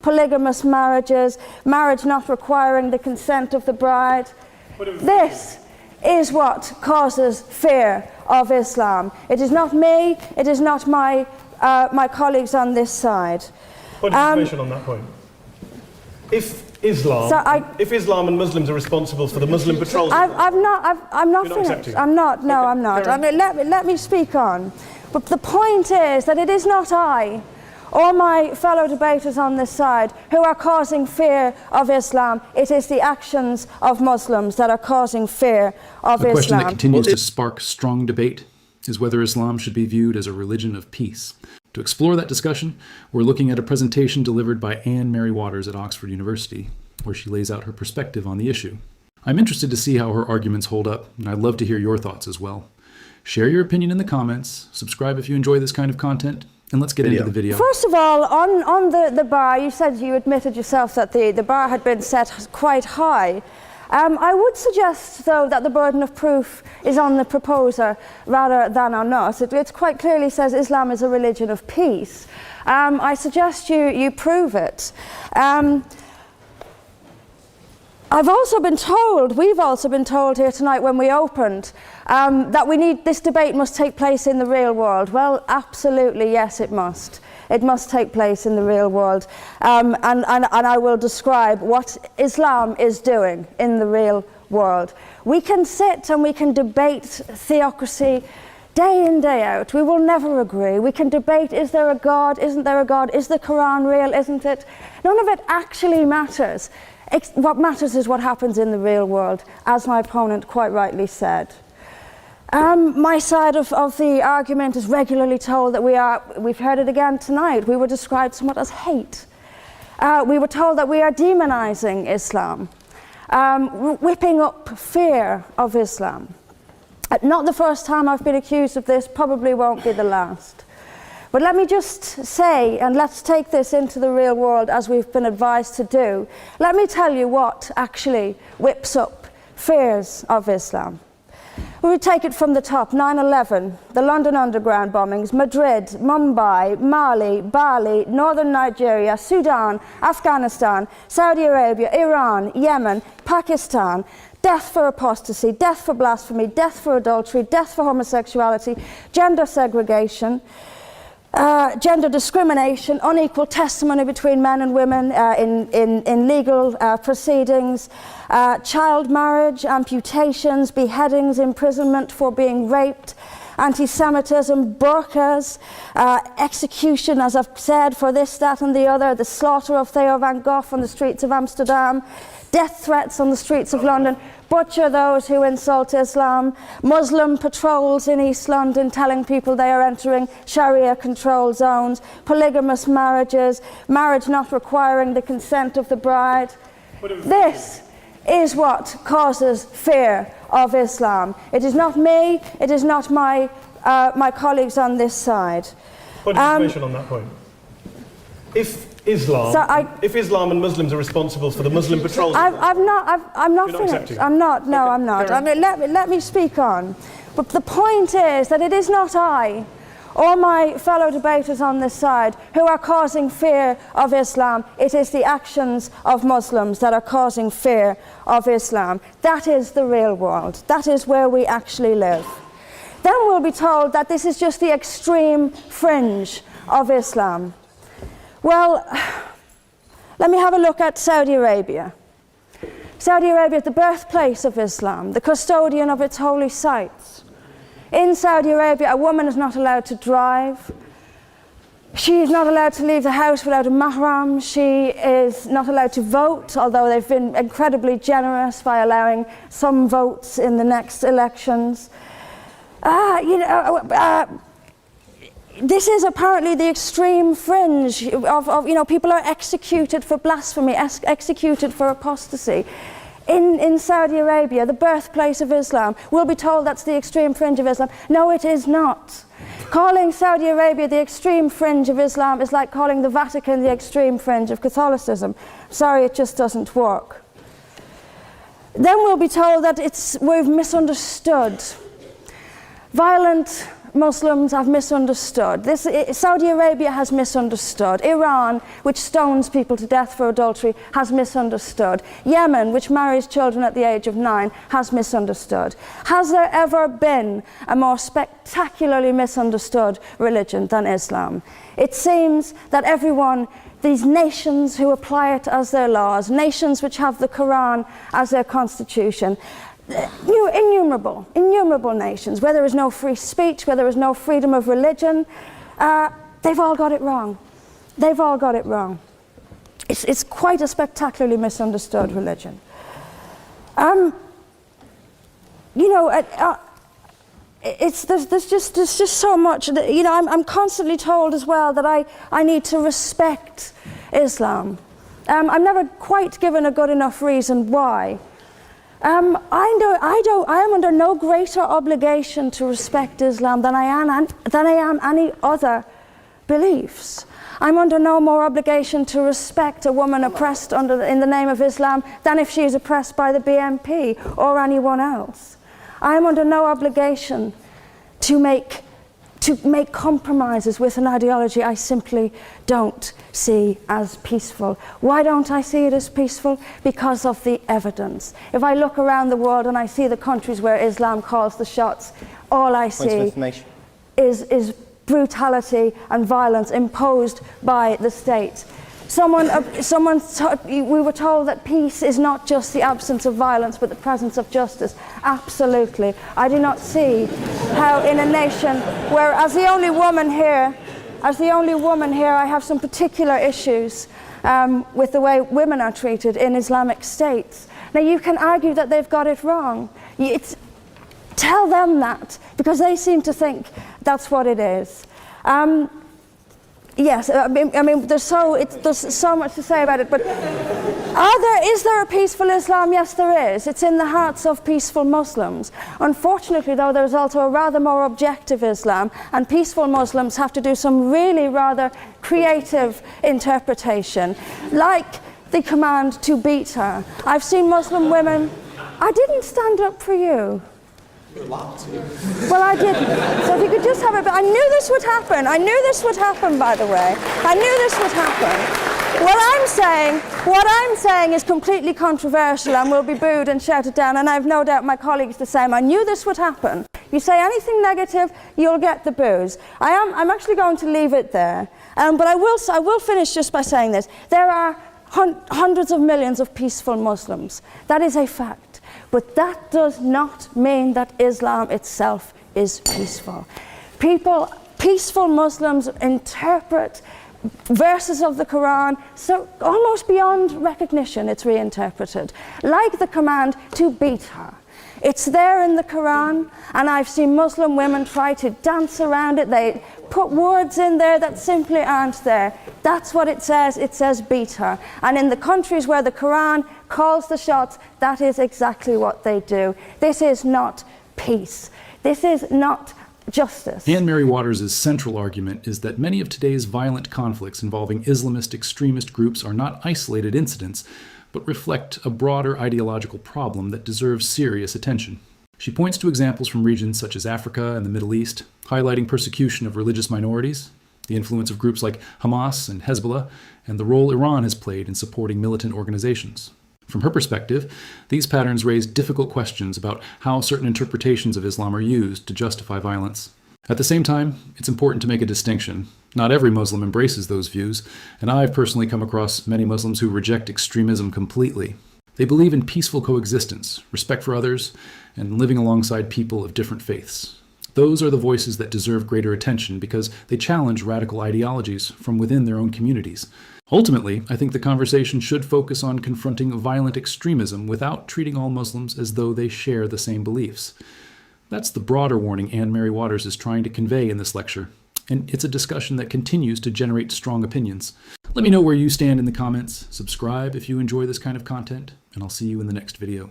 polygamous marriages, marriage not requiring the consent of the bride. This is what causes fear of Islam. It is not me, it is not my colleagues on this side. Point of information on that point. If Islam and Muslims are responsible for the Muslim patrols, I'm not finished. I'm not. No, I'm not. I mean, let me speak on. But the point is that it is not I or my fellow debaters on this side who are causing fear of Islam. It is the actions of Muslims that are causing fear of Islam. The question that continues to spark strong debate is whether Islam should be viewed as a religion of peace. To explore that discussion, we're looking at a presentation delivered by Anne Mary Waters at Oxford University, where she lays out her perspective on the issue. I'm interested to see how her arguments hold up, and I'd love to hear your thoughts as well. Share your opinion in the comments, subscribe if you enjoy this kind of content, and let's get into the video. First of all, on the bar, you said you admitted yourself that the bar had been set quite high. I would suggest, though, that the burden of proof is on the proposer rather than on us. It quite clearly says Islam is a religion of peace. I suggest you prove it. We've also been told here tonight when we opened that this debate must take place in the real world. Well, absolutely, yes, it must. It must take place in the real world. And I will describe what Islam is doing in the real world. We can sit and we can debate theocracy day in, day out. We will never agree. We can debate, is there a God, isn't there a God, is the Quran real, isn't it? None of it actually matters. What matters is what happens in the real world, as my opponent quite rightly said. My side of the argument is regularly told that we've heard it again tonight, we were described somewhat as hate. We were told that we are demonizing Islam, whipping up fear of Islam. Not the first time I've been accused of this, probably won't be the last. But let me just say, and let's take this into the real world as we've been advised to do, let me tell you what actually whips up fears of Islam. We would take it from the top: 9/11, the London Underground bombings, Madrid, Mumbai, Mali, Bali, northern Nigeria, Sudan, Afghanistan, Saudi Arabia, Iran, Yemen, Pakistan, death for apostasy, death for blasphemy, death for adultery, death for homosexuality, gender segregation, gender discrimination, unequal testimony between men and women in legal proceedings, child marriage, amputations, beheadings, imprisonment for being raped, anti-Semitism, burqas, execution, as I've said, for this, that and the other, the slaughter of Theo van Gogh on the streets of Amsterdam, death threats on the streets of London, butcher those who insult Islam, Muslim patrols in East London telling people they are entering Sharia control zones, polygamous marriages, marriage not requiring the consent of the bride. This is what causes fear of Islam. It is not me, it is not my colleagues on this side. Point of information on that point. If Islam and Muslims are responsible for the Muslim patrols, I'm not finished. I'm not. No, okay, I'm not. I mean, let me speak on. But the point is that it is not I or my fellow debaters on this side who are causing fear of Islam. It is the actions of Muslims that are causing fear of Islam. That is the real world. That is where we actually live. Then we'll be told that this is just the extreme fringe of Islam. Well, let me have a look at Saudi Arabia. Saudi Arabia is the birthplace of Islam, the custodian of its holy sites. In Saudi Arabia, a woman is not allowed to drive. She is not allowed to leave the house without a mahram. She is not allowed to vote, although they've been incredibly generous by allowing some votes in the next elections. This is apparently the extreme fringe of people are executed for blasphemy, executed for apostasy. In Saudi Arabia, the birthplace of Islam, we'll be told that's the extreme fringe of Islam. No, it is not. Calling Saudi Arabia the extreme fringe of Islam is like calling the Vatican the extreme fringe of Catholicism. Sorry, it just doesn't work. Then we'll be told that we've misunderstood. Violent Muslims have misunderstood. Saudi Arabia has misunderstood. Iran, which stones people to death for adultery, has misunderstood. Yemen, which marries children at the age of 9, has misunderstood. Has there ever been a more spectacularly misunderstood religion than Islam? It seems that these nations who apply it as their laws, nations which have the Quran as their constitution, innumerable nations, where there is no free speech, where there is no freedom of religion, they've all got it wrong. They've all got it wrong. It's quite a spectacularly misunderstood religion. There's just so much. I'm constantly told as well that I need to respect Islam. I'm never quite given a good enough reason why. I am under no greater obligation to respect Islam than I am any other beliefs. I'm under no more obligation to respect a woman oppressed in the name of Islam than if she is oppressed by the BNP or anyone else. I am under no obligation to make compromises with an ideology I simply don't see as peaceful. Why don't I see it as peaceful? Because of the evidence. If I look around the world and I see the countries where Islam calls the shots, all I see is brutality and violence imposed by the state. We were told that peace is not just the absence of violence, but the presence of justice. Absolutely. I do not see how in a nation where, as the only woman here, I have some particular issues with the way women are treated in Islamic states. Now, you can argue that they've got it wrong. Tell them that, because they seem to think that's what it is. Yes, I mean, there's so much to say about it, but is there a peaceful Islam? Yes, there is. It's in the hearts of peaceful Muslims. Unfortunately, though, there's also a rather more objective Islam, and peaceful Muslims have to do some really rather creative interpretation, like the command to beat her. I've seen Muslim women. I didn't stand up for you. Well, I didn't. So if you could just have a bit. I knew this would happen. I knew this would happen, by the way. I knew this would happen. What I'm saying is completely controversial and will be booed and shouted down, and I have no doubt my colleagues the same. I knew this would happen. You say anything negative, you'll get the boos. I'm actually going to leave it there. But I will finish just by saying this. There are hundreds of millions of peaceful Muslims. That is a fact. But that does not mean that Islam itself is peaceful. Peaceful Muslims interpret verses of the Quran so almost beyond recognition. It's reinterpreted, like the command to beat her. It's there in the Quran, and I've seen Muslim women try to dance around it. They put words in there that simply aren't there. That's what it says. It says beat her. And in the countries where the Quran calls the shots, that is exactly what they do. This is not peace. This is not justice. Anne Mary Waters' central argument is that many of today's violent conflicts involving Islamist extremist groups are not isolated incidents, but reflect a broader ideological problem that deserves serious attention. She points to examples from regions such as Africa and the Middle East, highlighting persecution of religious minorities, the influence of groups like Hamas and Hezbollah, and the role Iran has played in supporting militant organizations. From her perspective, these patterns raise difficult questions about how certain interpretations of Islam are used to justify violence. At the same time, it's important to make a distinction. Not every Muslim embraces those views, and I've personally come across many Muslims who reject extremism completely. They believe in peaceful coexistence, respect for others, and living alongside people of different faiths. Those are the voices that deserve greater attention because they challenge radical ideologies from within their own communities. Ultimately, I think the conversation should focus on confronting violent extremism without treating all Muslims as though they share the same beliefs. That's the broader warning Anne Mary Waters is trying to convey in this lecture, and it's a discussion that continues to generate strong opinions. Let me know where you stand in the comments, subscribe if you enjoy this kind of content, and I'll see you in the next video.